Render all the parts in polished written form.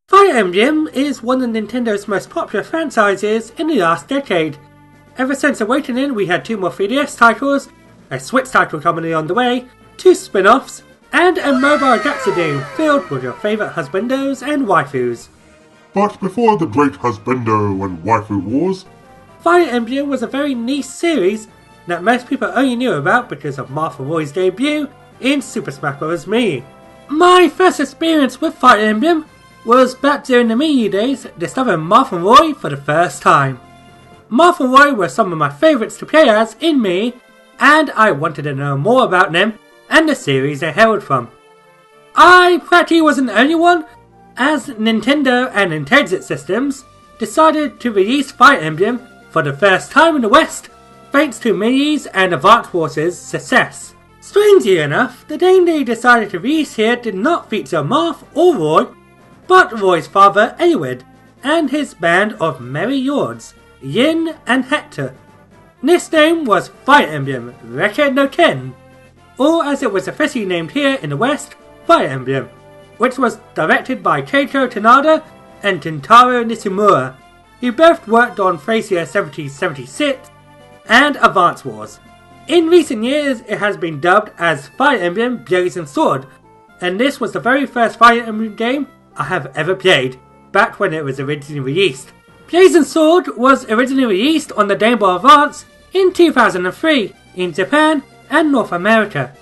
Fire Emblem is one of Nintendo's most popular franchises in the last decade. Ever since Awakening, we had 2 more 3DS titles, a Switch title coming on the way, 2 spin-offs, and a mobile adapted game filled with your favourite husbandos and waifus. But before the great husbando and waifu wars, Fire Emblem was a very niche series that most people only knew about because of Martha Roy's debut in Super Smash Bros. Melee. My first experience with Fire Emblem was back during the Melee days, discovering Martha Roy for the first time. Martha Roy were some of my favourites to play as in Melee, and I wanted to know more about them and the series they hailed from. I practically wasn't the only one, as Nintendo and Intelligent Systems decided to release Fire Emblem for the first time in the West, thanks to Melee's and Advance Wars' success. Strangely enough, the game they decided to release here did not feature Marth or Roy, but Roy's father Eowyn and his band of merry lords, Yin and Hector. This name was Fire Emblem Reke no Ken, or as it was officially named here in the West, Fire Emblem, which was directed by Keiko Tanada and Tintaro Nishimura, who both worked on Phasea 7076 and Advance Wars. In recent years, it has been dubbed as Fire Emblem Blazing Sword, and this was the very first Fire Emblem game I have ever played, back when it was originally released. Blazing Sword was originally released on the Game Boy Advance in 2003 in Japan and North America,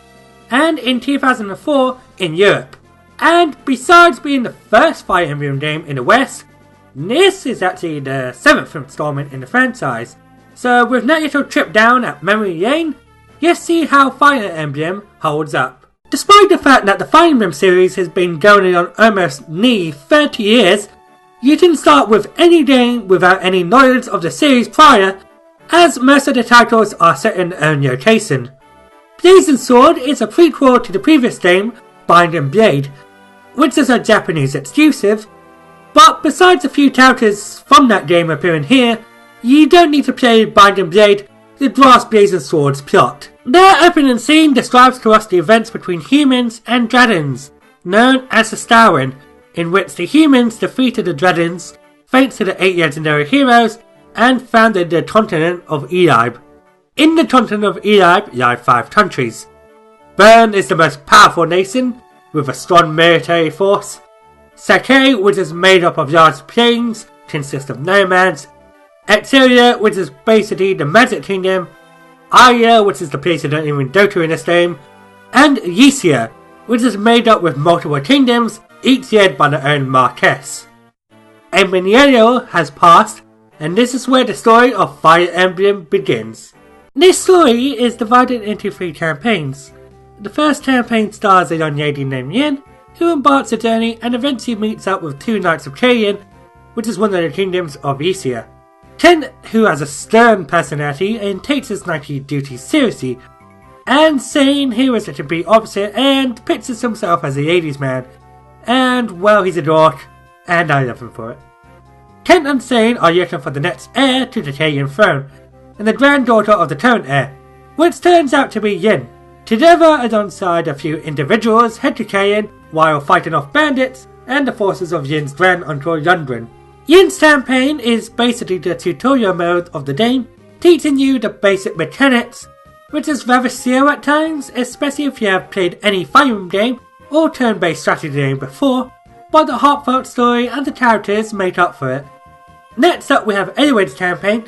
and in 2004 in Europe. And besides being the first Fire Emblem game in the West, this is actually the 7th installment in the franchise. So with that little trip down at memory lane, you'll see how Fire Emblem holds up. Despite the fact that the Fire Emblem series has been going on almost nearly 30 years, you didn't start with any game without any knowledge of the series prior, as most of the titles are set in their own location. Blazing Sword is a prequel to the previous game, Binding Blade, which is a Japanese exclusive, but besides a few characters from that game appearing here, you don't need to play Binding Blade to grasp Blazing Sword's plot. Their opening scene describes to us the events between humans and dragons, known as the Starwin, in which the humans defeated the dragons thanks to the 8 legendary heroes and founded the continent of Elibe. In the continent of Elibe lie 5 countries. Bern is the most powerful nation, with a strong military force. Sakai, which is made up of large plains, consists of nomads. Exteria, which is basically the Magic Kingdom. Aria, which is the place you don't even go to in this game. And Ysia, which is made up with multiple kingdoms, each led by their own Marquess. A millennium has passed, and this is where the story of Fire Emblem begins. This story is divided into 3 campaigns. The first campaign stars a young lady named Yin, who embarks a journey and eventually meets up with 2 Knights of Carian, which is one of the kingdoms of Ysia. Ken, who has a stern personality and takes his knightly duties seriously, and Sane, who is a complete opposite and pictures himself as a ladies' man, and well, he's a dork, and I love him for it. Ken and Sane are looking for the next heir to the Carian throne, and the granddaughter of the current heir, which turns out to be Yin. Together, alongside a few individuals, head to Carian while fighting off bandits and the forces of Yin's grand uncle Yundrin. Yin's campaign is basically the tutorial mode of the game, teaching you the basic mechanics, which is rather slow at times, especially if you have played any Fire Emblem game or turn-based strategy game before, but the heartfelt story and the characters make up for it. Next up we have Eowyn's campaign,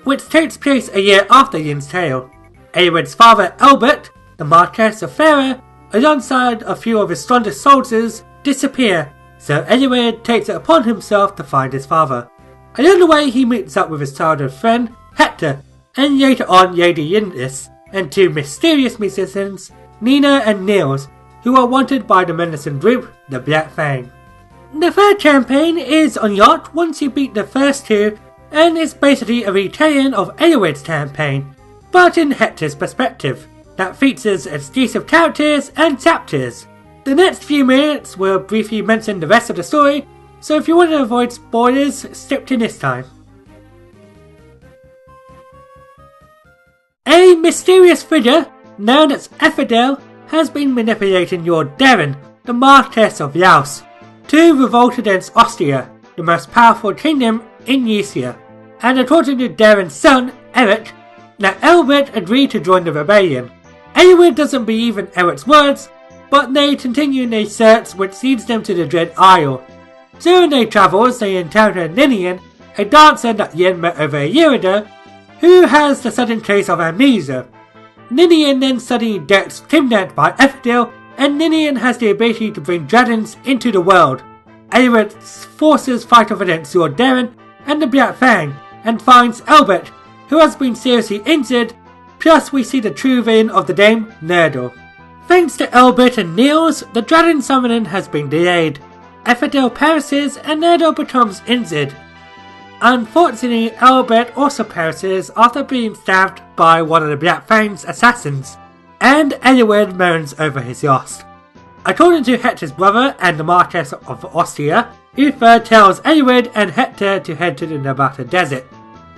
which takes place a year after Yin's tale. Eowyn's father Albert, the Marquess of Farah, alongside a few of his strongest soldiers, disappear, so Eowyn takes it upon himself to find his father. Along the way he meets up with his childhood friend, Hector, and later on Lady Yindis, and 2 mysterious musicians, Nina and Niels, who are wanted by the menacing group, the Black Fang. The third campaign is on yacht once you beat the first two, and it's basically a retelling of Eowyd's campaign, but in Hector's perspective, that features exclusive characters and chapters. The next few minutes will briefly mention the rest of the story, so if you want to avoid spoilers, skip to this time. A mysterious figure known as Ephdel has been manipulating your Darren, the Marquess of Yaus, to revolt against Ostia, the most powerful kingdom in Ysia. And according to Darren's son, Eric, that Eowyd agreed to join the rebellion. Eowyd doesn't believe in Eric's words, but they continue their search which leads them to the Dread Isle. During their travels they encounter Ninian, a dancer that Yen met over a year ago, who has the sudden case of amnesia. Ninian then suddenly gets kidnapped by Ephdel, and Ninian has the ability to bring dragons into the world. Eowyd's forces fight off against Lord Darren and the Black Fang, and finds Elbert, who has been seriously injured, plus we see the true villain of the game, Nerdle. Thanks to Elbert and Niels, the dragon summoning has been delayed. Ephdel perishes and Nerdle becomes injured. Unfortunately, Elbert also perishes after being stabbed by one of the Black Fang's assassins, and Eowyd moans over his loss. According to Hector's brother and the Marquess of Ostia, Uther tells Eowyd and Hector to head to the Nabata Desert.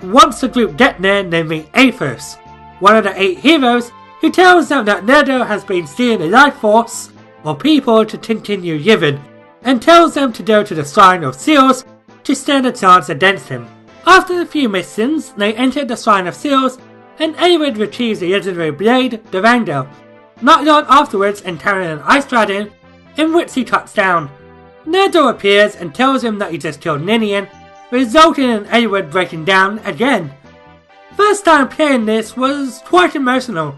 Once the group get there, they meet Athos, one of the 8 heroes, who tells them that Nerdle has been stealing the life force of people to continue living, and tells them to go to the Shrine of Seals to stand a chance against him. After a few missions, they enter the Shrine of Seals, and Eowyd retrieves the legendary blade, the Vandal. Not long afterwards, encountering an ice dragon, in which he cuts down. Nerdle appears and tells him that he just killed Ninian, resulting in Eowyd breaking down again. First time playing this was quite emotional,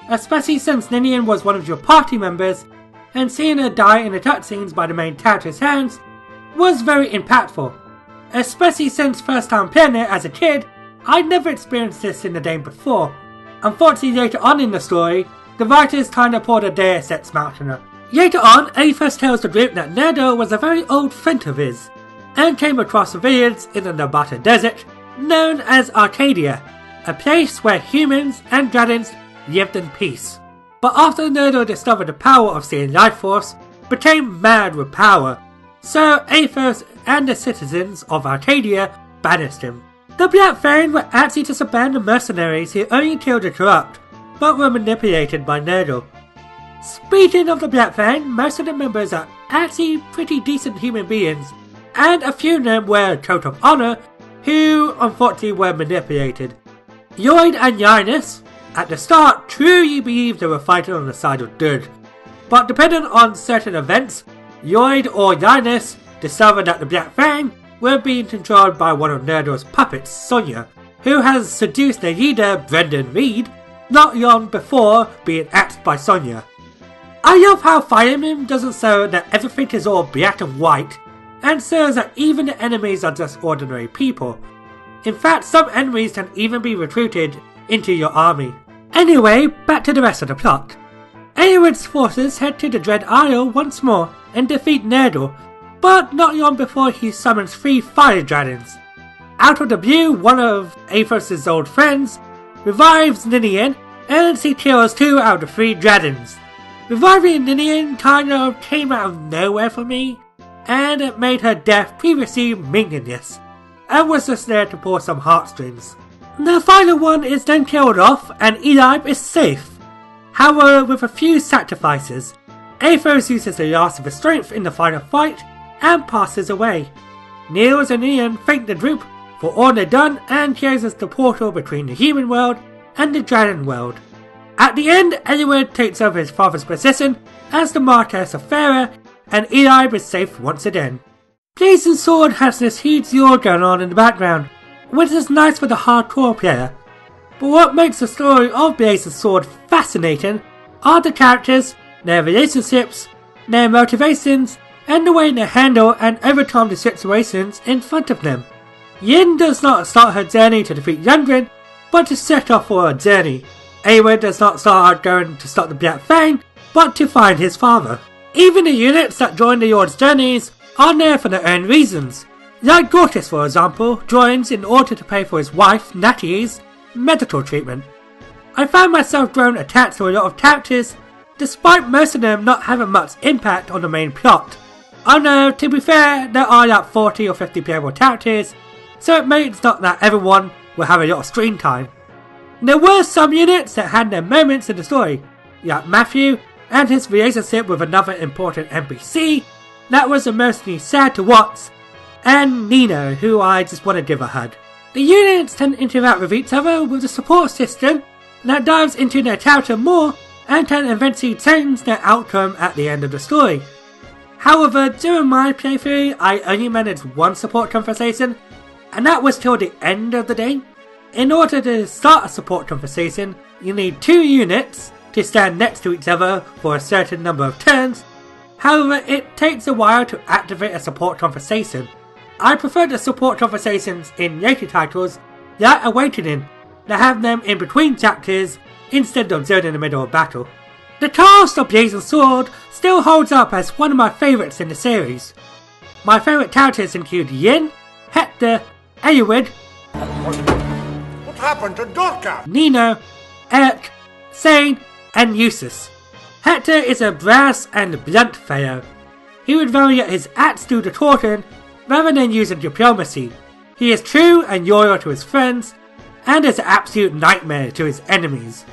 especially since Ninian was one of your party members, and seeing her die in the cutscenes by the main character's hands was very impactful. Especially since first time playing it as a kid, I'd never experienced this in the game before. Unfortunately, later on in the story, the writers kinda poured a Deus Ex Machina. Later on, Athos tells the group that Nerdle was a very old friend of his, and came across a village in the Nabata Desert known as Arcadia, a place where humans and dragons lived in peace. But after Nerdle discovered the power of seeing life force, became mad with power, so Athos and the citizens of Arcadia banished him. The Black Fang were actually just a band of mercenaries who only killed the corrupt, but were manipulated by Nerdle. Speaking of the Black Fang, most of the members are actually pretty decent human beings, and a few of them wear a coat of honor, who unfortunately were manipulated. Lloyd and Linus, at the start, truly believed they were fighting on the side of good, but depending on certain events, Lloyd or Linus discovered that the Black Fang were being controlled by one of Nerdle's puppets, Sonia, who has seduced their leader, Brendan Reed, not long before being axed by Sonia. I love how Fire Emblem doesn't show that everything is all black and white, and shows that even the enemies are just ordinary people. In fact, some enemies can even be recruited into your army. Anyway, back to the rest of the plot. Eowyd's forces head to the Dread Isle once more and defeat Nerdle, but not long before he summons 3 fire dragons. Out of the blue, one of Athos' old friends revives Ninian, and he kills 2 out of 3 dragons. Reviving Ninian kind of came out of nowhere for me, and it made her death previously meaningless, and was just there to pull some heartstrings. The final one is then killed off, and Eli is safe. However, with a few sacrifices, Athos uses the last of his strength in the final fight, and passes away. Niels and Ian thank the group for all they've done, and closes the portal between the human world and the dragon world. At the end, Eowyd takes over his father's position as the Marquess of Farah, and Eli is safe once again. Blazing Sword has this huge lore going on in the background, which is nice for the hardcore player. But what makes the story of Blazing Sword fascinating are the characters, their relationships, their motivations, and the way they handle and overcome the situations in front of them. Yin does not start her journey to defeat Youngren, but to set off for a journey. Eowyd does not start out going to stop the Black Fang, but to find his father. Even the units that join the Lord's journeys are there for their own reasons. Like Gortys, for example, joins in order to pay for his wife, Natty's, medical treatment. I found myself growing attached to a lot of characters, despite most of them not having much impact on the main plot. Although, to be fair, there are like 40 or 50 playable characters, so it means not that everyone will have a lot of screen time. There were some units that had their moments in the story, like Matthew and his relationship with another important NPC that was emotionally sad to watch, and Nino, who I just want to give a hug. The units tend to interact with each other with a support system that dives into their character more and can eventually change their outcome at the end of the story. However, during my playthrough, I only managed one support conversation, and that was till the end of the day. In order to start a support conversation, you need 2 units to stand next to each other for a certain number of turns. However, it takes a while to activate a support conversation. I prefer the support conversations in later titles like Awakening that have them in between chapters instead of during the middle of battle. The cast of Blazing Sword still holds up as one of my favourites in the series. My favourite characters include Yin, Hector, Eowyd, What happened to Dorka? Nino, Eric, Sane, and Eustace. Hector is a brass and blunt fellow. He would value his axe to the torture rather than using diplomacy. He is true and loyal to his friends, and is an absolute nightmare to his enemies.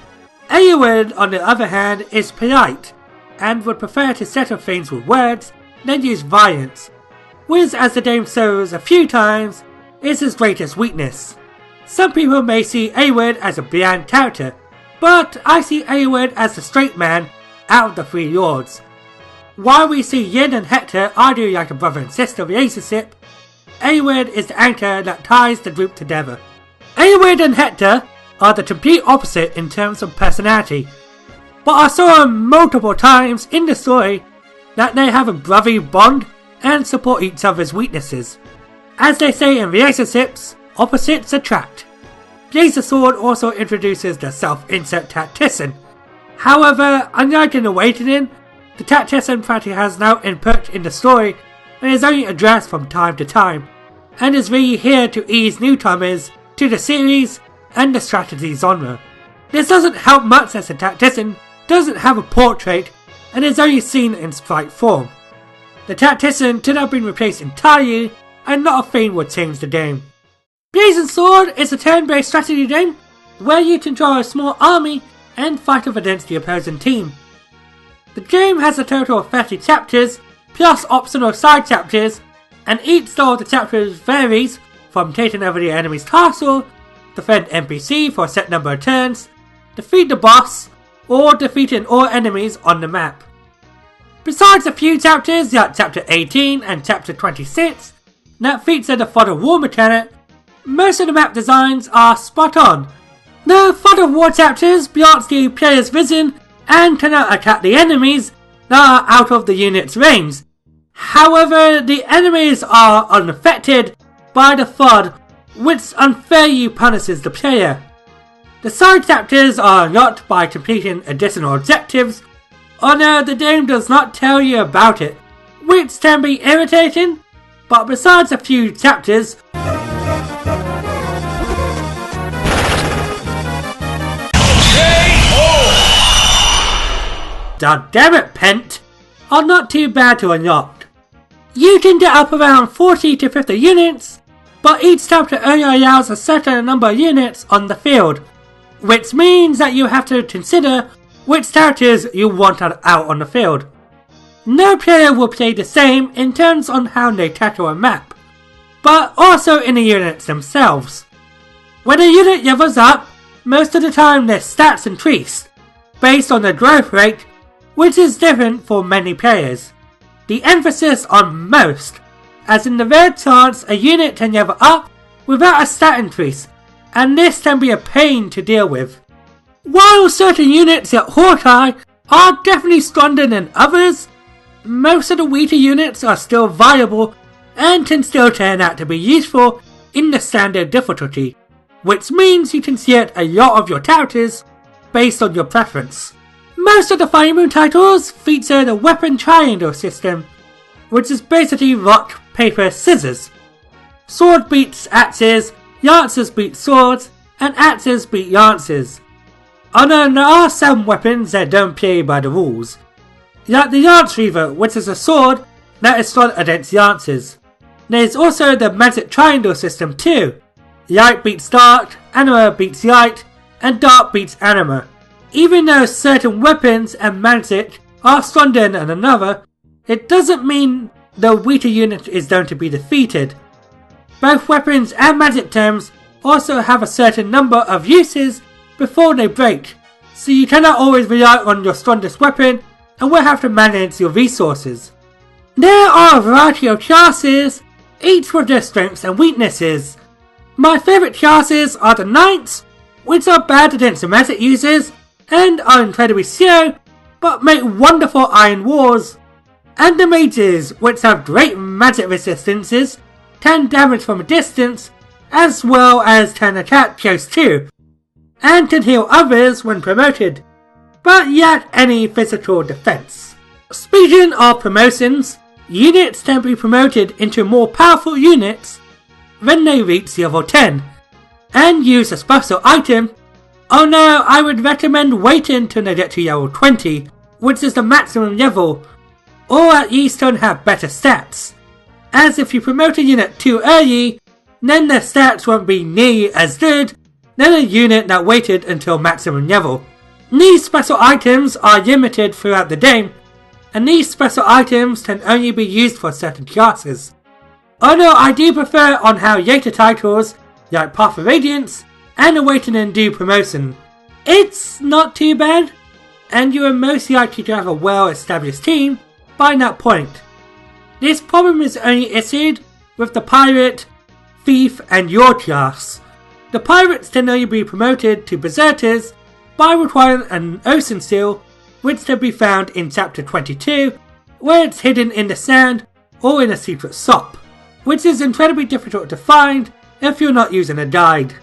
Eowyd, on the other hand, is polite, and would prefer to settle things with words than use violence, which, as the game shows a few times, is his greatest weakness. Some people may see Eowyd as a bland character, but I see Eowyd as the straight man out of the 3 lords. While we see Yin and Hector argue like a brother and sister relationship, Eowyd is the anchor that ties the group together. Eowyd and Hector are the complete opposite in terms of personality, but I saw multiple times in the story that they have a brotherly bond and support each other's weaknesses. As they say in relationships, opposites attract. Blazing Sword also introduces the self-insert tactician. However, unlike in Awakening, the tactician practically has no input in the story and is only addressed from time to time, and is really here to ease newcomers to the series and the strategy genre. This doesn't help much as the tactician doesn't have a portrait and is only seen in sprite form. The tactician could have been replaced entirely and not a thing would change the game. Blazing Sword is a turn-based strategy game where you control a small army and fight off against the opposing team. The game has a total of 30 chapters plus optional side chapters, and each style of the chapters varies from taking over the enemy's castle, defend NPC for a set number of turns, defeat the boss, or defeating all enemies on the map. Besides a few chapters like chapter 18 and chapter 26 that feature the fog of war mechanic, most of the map designs are spot on. The fog of war chapters blocks the player's vision and cannot attack the enemies that are out of the unit's range. However, the enemies are unaffected by the fog, which unfairly punishes the player. The side chapters are unlocked by completing additional objectives, although the game does not tell you about it, which can be irritating, but besides a few chapters, God damn it, Pent, are not too bad to unlock. You can get up around 40 to 50 units, but each chapter only allows a certain number of units on the field, which means that you have to consider which characters you want out on the field. No player will play the same in terms on how they tackle a map, but also in the units themselves. When a unit levels up, most of the time their stats increase, based on the growth rate, which is different for many players. The emphasis on most, as in the rare chance a unit can level up without a stat increase, and this can be a pain to deal with. While certain units at Hawkeye are definitely stronger than others, most of the weaker units are still viable and can still turn out to be useful in the standard difficulty, which means you can select a lot of your characters based on your preference. Most of the Fire Emblem titles feature the weapon triangle system, which is basically rock, paper, scissors. Sword beats axes, lances beat swords, and axes beat lances. Although there are some weapons that don't play by the rules, like the Lance Reaver, which is a sword that is strong against lances. There is also the magic triangle system too. Light beats dark, anima beats light, and dark beats anima. Even though certain weapons and magic are stronger than another, it doesn't mean the weaker unit is going to be defeated. Both weapons and magic terms also have a certain number of uses before they break, so you cannot always rely on your strongest weapon and will have to manage your resources. There are a variety of classes, each with their strengths and weaknesses. My favourite classes are the Knights, which are bad against the magic users and are incredibly slow, but make wonderful iron wars, and the Mages, which have great magic resistances, can damage from a distance, as well as can attack close too, and can heal others when promoted, but yet any physical defense. Speaking of promotions, units can be promoted into more powerful units when they reach level 10, and use a special item, although I would recommend waiting till they get to level 20, which is the maximum level, or at least don't have better stats, as if you promote a unit too early, then their stats won't be nearly as good than a unit that waited until maximum level. These special items are limited throughout the game, and these special items can only be used for certain classes. Although I do prefer on how later titles, like Path of Radiance and Awakening do promotion. It's not too bad, and you are most likely to have a well-established team by that point. This problem is only issued with the Pirate, Thief and Your class. The Pirates can only be promoted to Berserkers by requiring an Ocean Seal, which can be found in Chapter 22, where it's hidden in the sand or in a secret shop, which is incredibly difficult to find if you're not using a guide.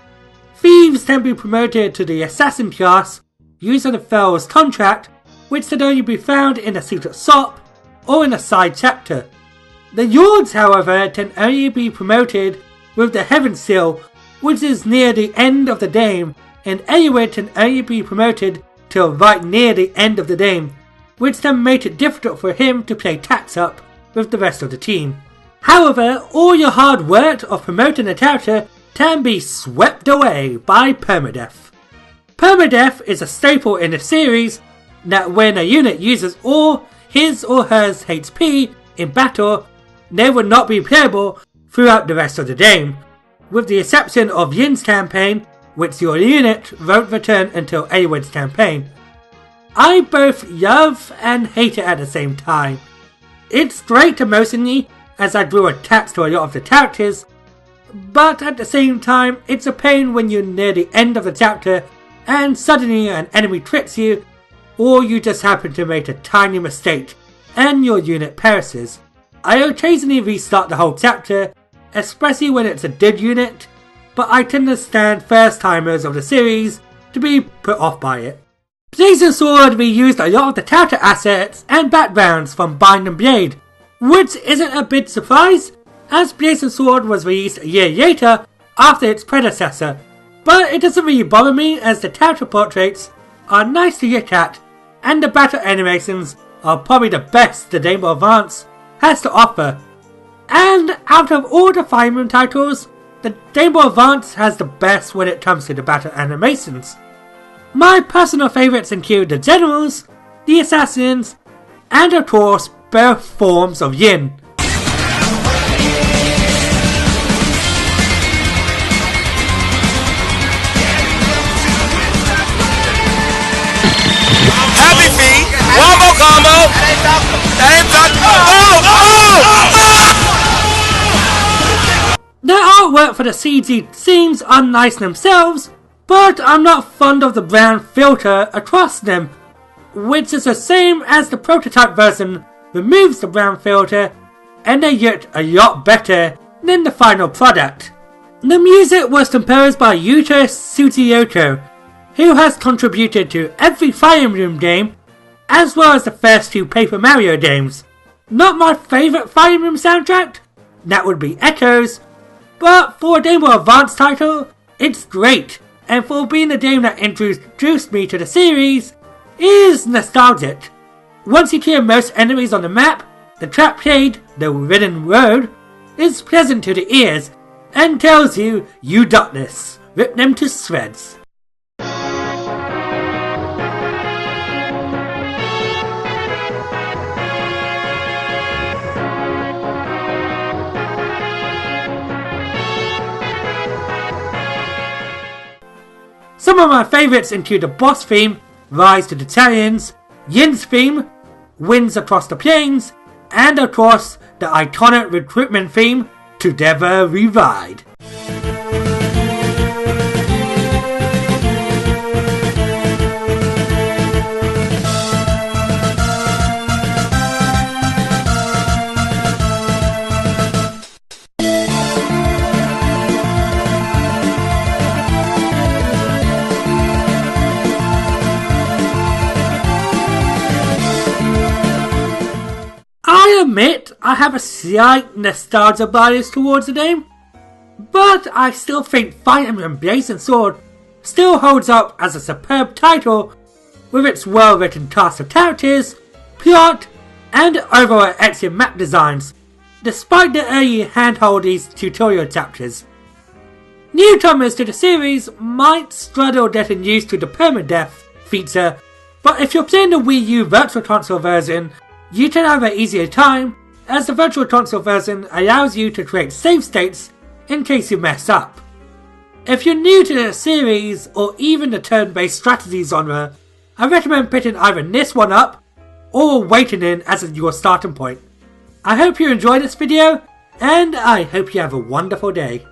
Thieves can be promoted to the Assassin class using the Pharaoh's Contract, which can only be found in a secret shop or in a side chapter. The Lords, however, can only be promoted with the Heaven Seal, which is near the end of the game, and anyone can only be promoted till right near the end of the game, which can make it difficult for him to play tax up with the rest of the team. However, all your hard work of promoting a character can be swept away by permadeath. Permadeath is a staple in the series that when a unit uses all his or her HP in battle, they will not be playable throughout the rest of the game, with the exception of Yin's campaign, which your unit won't return until Ayward's campaign. I both love and hate it at the same time. It's great emotionally, as I grew attached to a lot of the characters, but at the same time it's a pain when you're near the end of the chapter and suddenly an enemy tricks you, or you just happen to make a tiny mistake and your unit perishes. I occasionally restart the whole chapter, especially when it's a dead unit, but I can understand first timers of the series to be put off by it. Blazing Sword reused a lot of the character assets and backgrounds from Bind and Blade, which isn't a big surprise, as Blazing Sword was released a year later after its predecessor, but it doesn't really bother me as the character portraits are nice to look at, and the battle animations are probably the best the Game Boy Advance has to offer. And out of all the Fire Emblem titles, the Game Boy Advance has the best when it comes to the battle animations. My personal favourites include the Generals, the Assassins, and of course both forms of Yin. Happy feet. One more combo. The artwork for the CG seems unnice themselves, but I'm not fond of the brown filter across them, which is the same as the prototype version removes the brown filter, and they look a lot better than the final product. The music was composed by Yuta Tsuchiyoko, who has contributed to every Fire Emblem game, as well as the first two Paper Mario games. Not my favourite Fire Emblem soundtrack, that would be Echoes, but for a Game Boy Advance title, it's great, and for being the game that introduced me to the series, is nostalgic. Once you kill most enemies on the map, the track played, The Ridden Road, is pleasant to the ears and tells you, you got this, rip them to shreds. Some of my favourites include the boss theme, Rise to the Italians, Yin's theme, Winds Across the Plains, and of course the iconic recruitment theme, Together We Ride. I admit I have a slight nostalgia bias towards the game, but I still think Fire Emblem Blazing Sword still holds up as a superb title with its well-written cast of characters, plot, and overall excellent map designs, despite the early handholdy tutorial chapters. Newcomers to the series might struggle getting used to the permadeath feature, but if you're playing the Wii U Virtual Console version, you can have an easier time, as the Virtual Console version allows you to create save states in case you mess up. If you're new to the series, or even the turn-based strategy genre, I recommend picking either this one up, or Awakening as your starting point. I hope you enjoyed this video, and I hope you have a wonderful day.